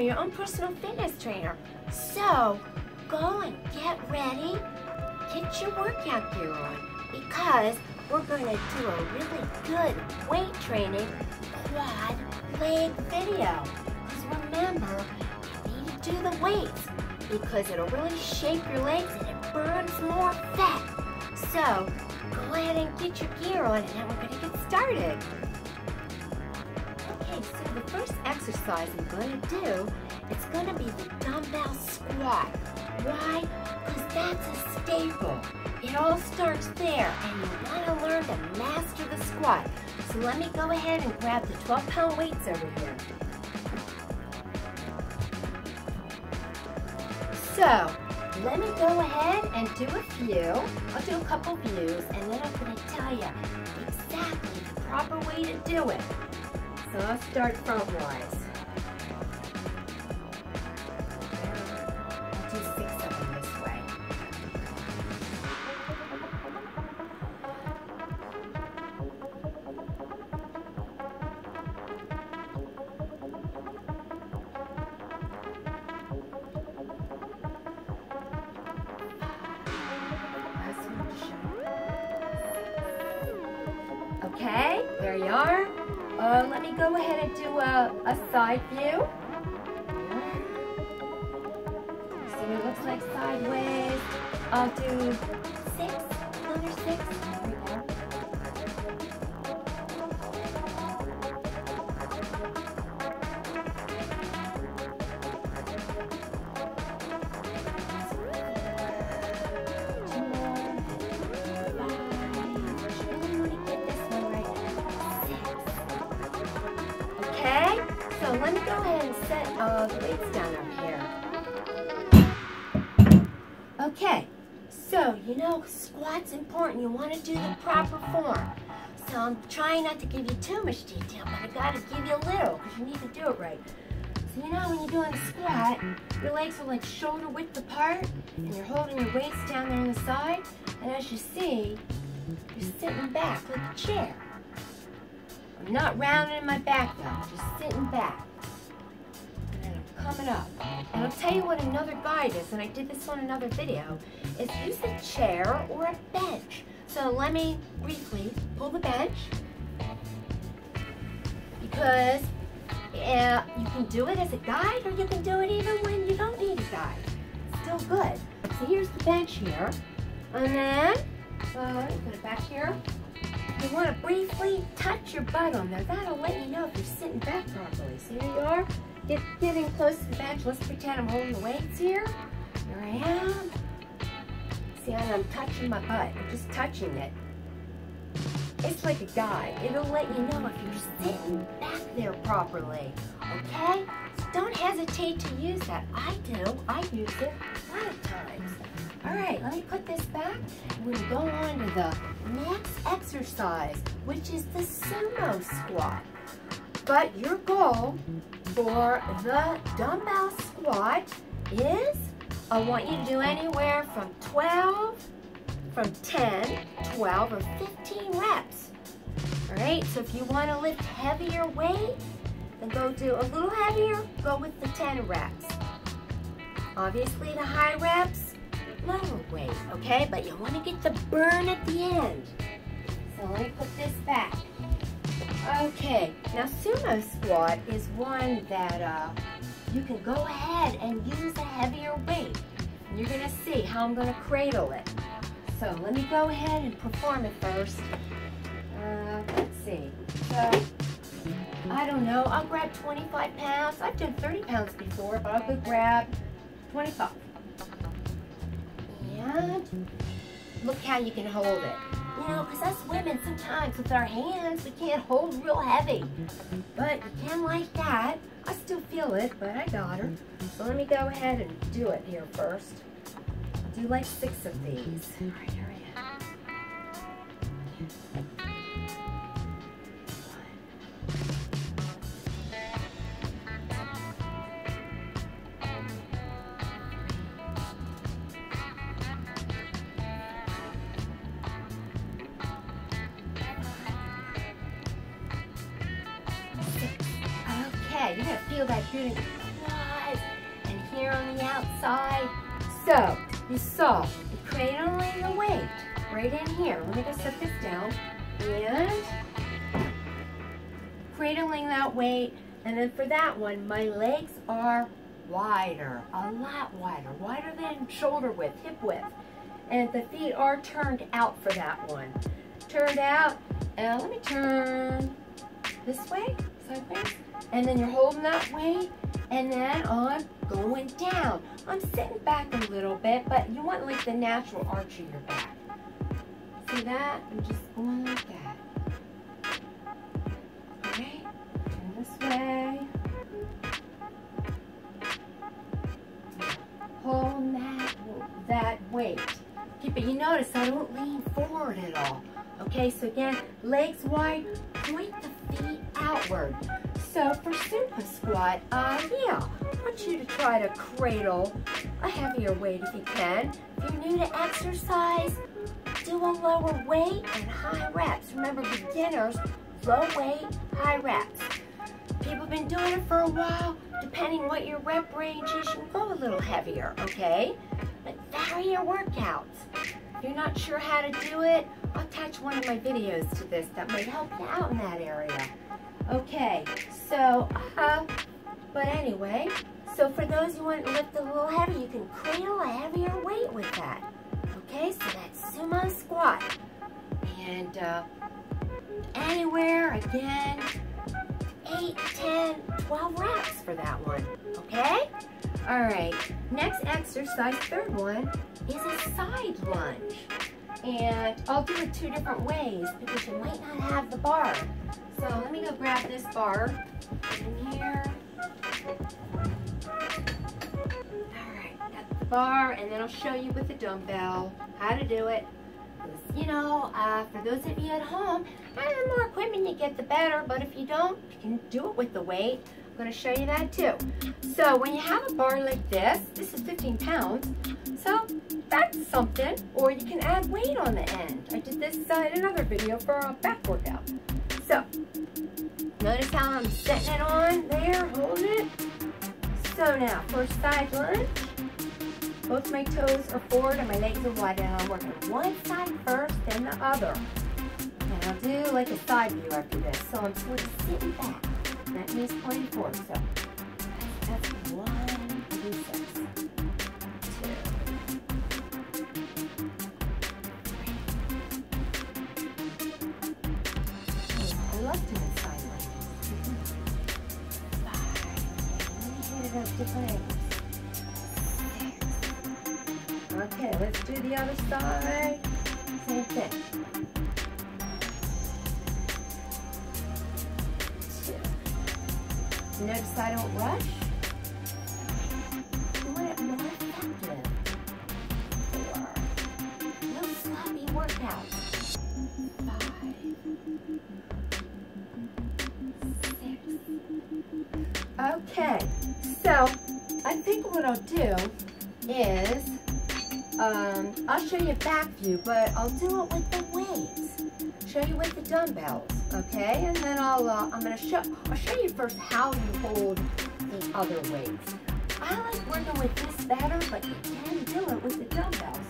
trainer, your own personal fitness trainer. So, go and get ready, get your workout gear on, because we're going to do a really good weight training quad leg video. Because remember, you need to do the weights because it'll really shape your legs and it burns more fat. So, go ahead and get your gear on and then we're going to get started. Okay, so the first exercise I'm going to do, it's going to be the dumbbell squat. Why? Because that's a staple. It all starts there, and you want to learn to master the squat. So let me go ahead and grab the 12-pound weights over here. So, let me go ahead and do a few. I'll do a couple views, and then I'm going to tell you exactly the proper way to do it. So I'll start front-wise. I'll do 6 of them this way. Okay, there you are. Let me go ahead and do a side view. See what it looks like sideways. I'll do 6, another 6. There we go. Okay, so let me go ahead and set the weights down up here. Okay, so you know squat's important. You want to do the proper form. So I'm trying not to give you too much detail, but I got to give you a little because you need to do it right. So you know when you're doing a squat, your legs are like shoulder width apart, and you're holding your weights down there on the side, and as you see, you're sitting back like a chair. I'm not rounding my back though, just sitting back. And then I'm coming up. And I'll tell you what another guide is, and I did this on another video, is use a chair or a bench. So let me briefly pull the bench, because you can do it as a guide or you can do it even when you don't need a guide. It's still good. So here's the bench here. And then, put it back here. You want to briefly touch your butt on there. That'll let you know if you're sitting back properly. So here you are, getting close to the bench. Let's pretend I'm holding the weights here. Here I am. See, I'm touching my butt. I'm just touching it. It's like a guide. It'll let you know if you're sitting back there properly. Okay? So don't hesitate to use that. I do. I use it a lot of times. All right, let me put this back. We're going to go on to the next exercise, which is the sumo squat. But your goal for the dumbbell squat is, I want you to do anywhere from 10, 12, or 15 reps. All right, so if you want to lift heavier weight, then go do a little heavier, go with the 10 reps. Obviously, the high reps, lower weight, okay? But you want to get the burn at the end. So let me put this back. Okay, now sumo squat is one that you can go ahead and use a heavier weight. And you're going to see how I'm going to cradle it. So let me go ahead and perform it first. Let's see. So, I don't know, I'll grab 25 pounds. I've done 30 pounds before, but I'll go grab 25. And look how you can hold it. You know, because us women sometimes with our hands, we can't hold real heavy. But you can like that. I still feel it, but I got her. So let me go ahead and do it here first. I'll do like 6 of these. All right, here I am. Okay, you're going to feel that good and here on the outside. So, you saw the cradling the weight right in here. Let me go set this down. And cradling that weight. And then for that one, my legs are wider, a lot wider than shoulder width, hip width. And the feet are turned out for that one. Turned out, and let me turn this way, sideways. And then you're holding that weight, and then I'm going down. I'm sitting back a little bit, but you want like the natural arch of your back. See that? I'm just going like that. Okay, turn this way. Hold that weight. Okay, but you notice I don't lean forward at all. Okay, so again, legs wide, point the feet outward. So for sumo squat, yeah, I want you to try to cradle a heavier weight if you can. If you're new to exercise, do a lower weight and high reps. Remember, beginners, low weight, high reps. People have been doing it for a while. Depending what your rep range is, you can go a little heavier, okay? But vary your workouts. If you're not sure how to do it, I'll attach one of my videos to this that might help you out in that area. Okay, so, but anyway, so for those who want to lift a little heavy, you can cradle a heavier weight with that. Okay, so that's sumo squat. And anywhere, again, 8, 10, 12 reps for that one, okay? All right, next exercise, third one, is a side lunge. And I'll do it 2 different ways because you might not have the bar. So let me go grab this bar in here. All right, got the bar, and then I'll show you with the dumbbell how to do it. You know, for those of you at home, the more equipment you get, the better. But if you don't, you can do it with the weight. I'm going to show you that too. So when you have a bar like this is 15 pounds. So that's something. Or you can add weight on the end. I did this in another video for a back workout. So notice how I'm setting it on there, holding it. So now for side lunge, both my toes are forward and my legs are wide, and I'm working one side first, then the other. And I'll do like a side view after this. So I'm sort of sitting back. That means pointing forward. So that's 1, 2, 6, 2, 3. I love doing side lunges. 5. Let me hit it up different angles. Okay, let's do the other side. Same thing. 2. Notice I don't rush. Do it more effective. 4. No sloppy workouts. 5. 6. Okay, so I think what I'll do is I'll show you a back view, but I'll do it with the weights. Show you with the dumbbells, okay? And then I'll show you first how you hold the other weights. I like working with this better, but you can do it with the dumbbells.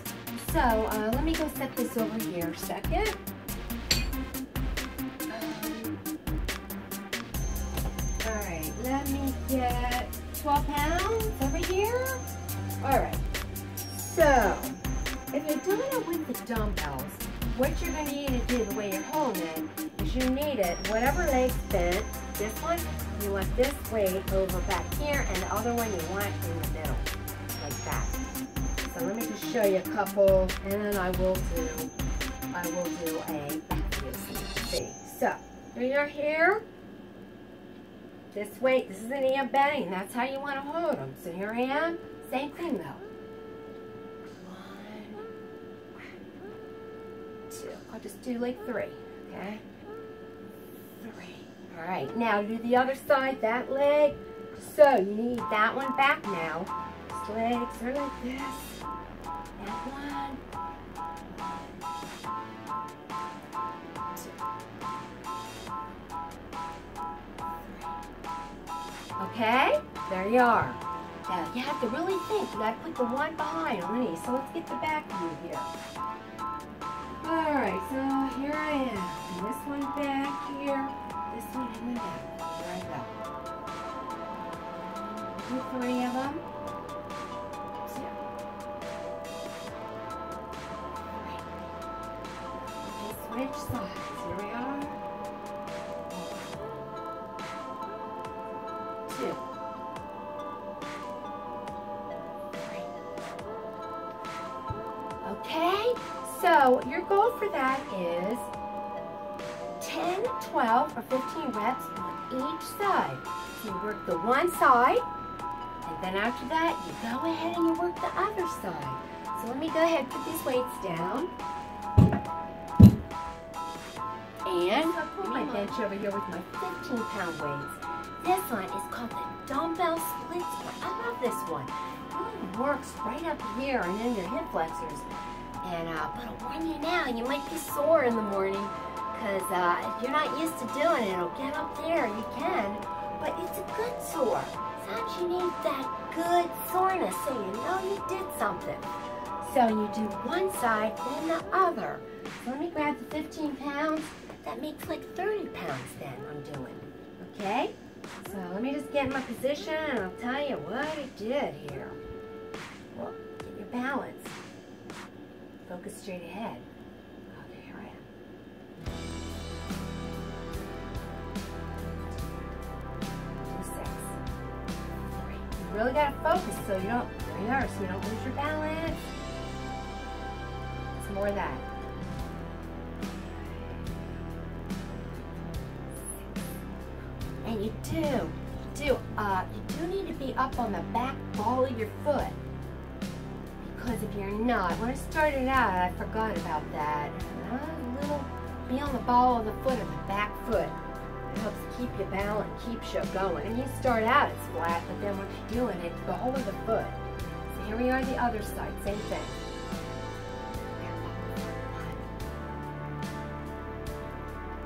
So let me go set this over here a second. All right, let me get 12 pounds over here. All right. So, if you're doing it with the dumbbells, what you're going to need to do the way you're holding it is you need it, whatever leg's bent, this one, you want this weight over back here, and the other one you want in the middle, like that. So let me just show you a couple, and then I will do a back view so you can see. So, you're here, this weight, this is an E of bending, that's how you want to hold them. So here I am, same thing though. I'll just do like 3, okay? 3. All right, now do the other side, that leg. So you need that one back now. These legs are like this. That 1, 2, 3. Okay, there you are. You have to really think. You got to put the one behind underneath. So let's get the back view here. Alright, so here I am. And this one back here. This one in the middle. There I go. 2, 3 of them. 2. Switch sides. Here we are. 2. 3. Okay, so your goal for that is 10, 12, or 15 reps on each side. So you work the one side, and then after that, you go ahead and you work the other side. So let me go ahead and put these weights down. And I'll put my bench over here with my 15-pound weights. This one is called the dumbbell split squat. I love this one. It really works right up here and in your hip flexors. And but I'll warn you now, you might be sore in the morning because if you're not used to doing it, it'll get up there. You can, but it's a good sore. Sometimes you need that good soreness so you know you did something. So you do one side, then the other. So let me grab the 15 pounds. That makes like 30 pounds then I'm doing. Okay? So let me just get in my position and I'll tell you what I did here. Well, get your balance. Focus straight ahead. Okay, here I am. 2, 6. 3. You really gotta focus so you don't, there you are, so you don't lose your balance. Some more of that. And you do need to be up on the back ball of your foot. Because if you're not, when I started out, I forgot about that. Be on the ball of the foot of the back foot. It helps keep you balanced, keeps you going. And you start out, it's flat, but then what you're doing, it's the whole of the foot. So here we are the other side, same thing.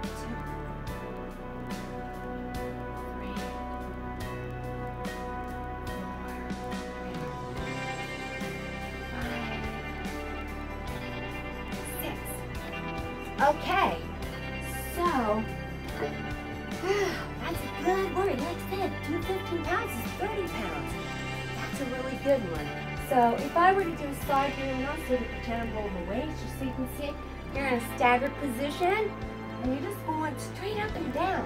2, 3. Okay, so that's a good word. Like I said, 215 pounds is 30 pounds. That's a really good one. So if I were to do a side view, and I'll sort of pretend I'm holding the weights just so you can see, you're in a staggered position, and you're just going straight up and down.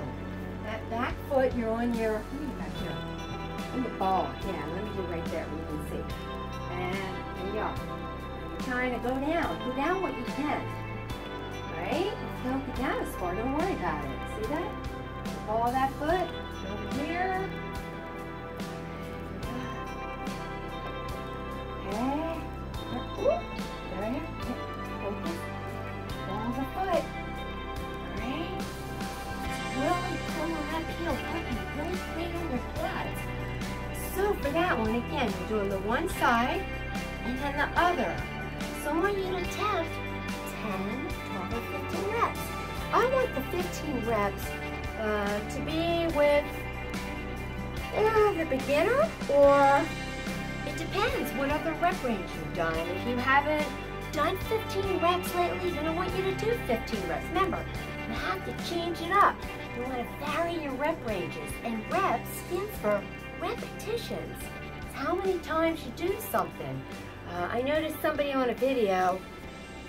That back foot, you're on your, back here, on the ball. Yeah, let me do it right there, you can see. And there you go. You're trying to go down what you can. Right? Don't get down as far, don't worry about it. See that? Ball that foot, over here. Okay. There you go. Focus. Ball the foot. Alright? Really pull up heel, working really straight on your butt. So for that one, again, you're doing the one side and then the other. So I want you to attempt 10, 12, or 15 reps. I want the 15 reps to be with the beginner, or it depends what other rep range you've done. If you haven't done 15 reps lately, then I want you to do 15 reps. Remember, you have to change it up. You want to vary your rep ranges, and reps stands for repetitions. It's how many times you do something. I noticed somebody on a video,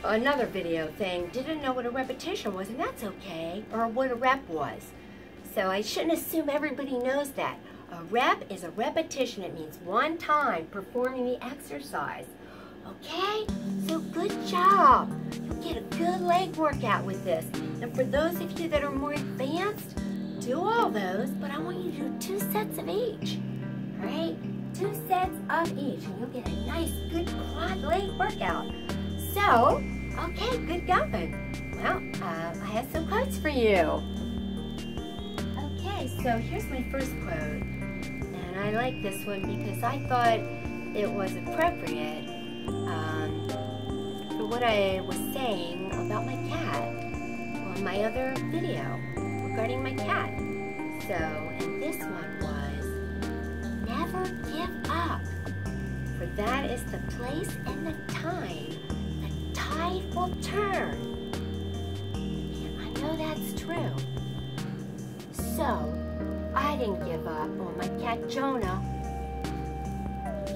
another video thing, didn't know what a repetition was, and that's okay, or what a rep was. So I shouldn't assume everybody knows that. A rep is a repetition. It means one time performing the exercise. Okay? So good job. You'll get a good leg workout with this. And for those of you that are more advanced, do all those, but I want you to do 2 sets of each. All right? 2 sets of each, and you'll get a nice, good quad leg workout. So, okay, good going. Well, I have some quotes for you. Okay, so here's my first quote. And I like this one because I thought it was appropriate for what I was saying about my cat on my other video regarding my cat. So, and this one was, never give up, for that is the place and the time the tide will turn. And I know that's true. So, I didn't give up on my cat Jonah.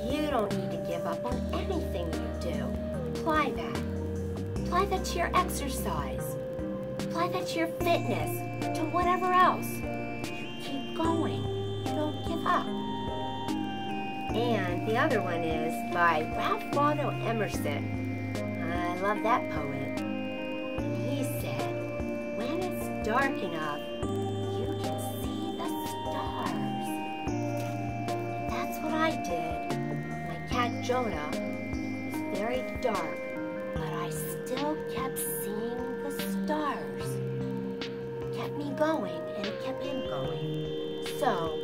You don't need to give up on anything you do. Apply that. Apply that to your exercise. Apply that to your fitness, to whatever else. You keep going. You don't give up. And the other one is by Ralph Waldo Emerson. I love that poet. And he said, when it's dark enough, you can see the stars. And that's what I did. My cat Jonah was very dark, but I still kept seeing the stars. It kept me going, and it kept him going. So,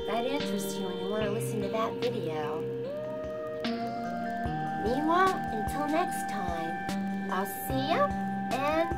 if that interests you and you want to listen to that video. Meanwhile, until next time, I'll see ya and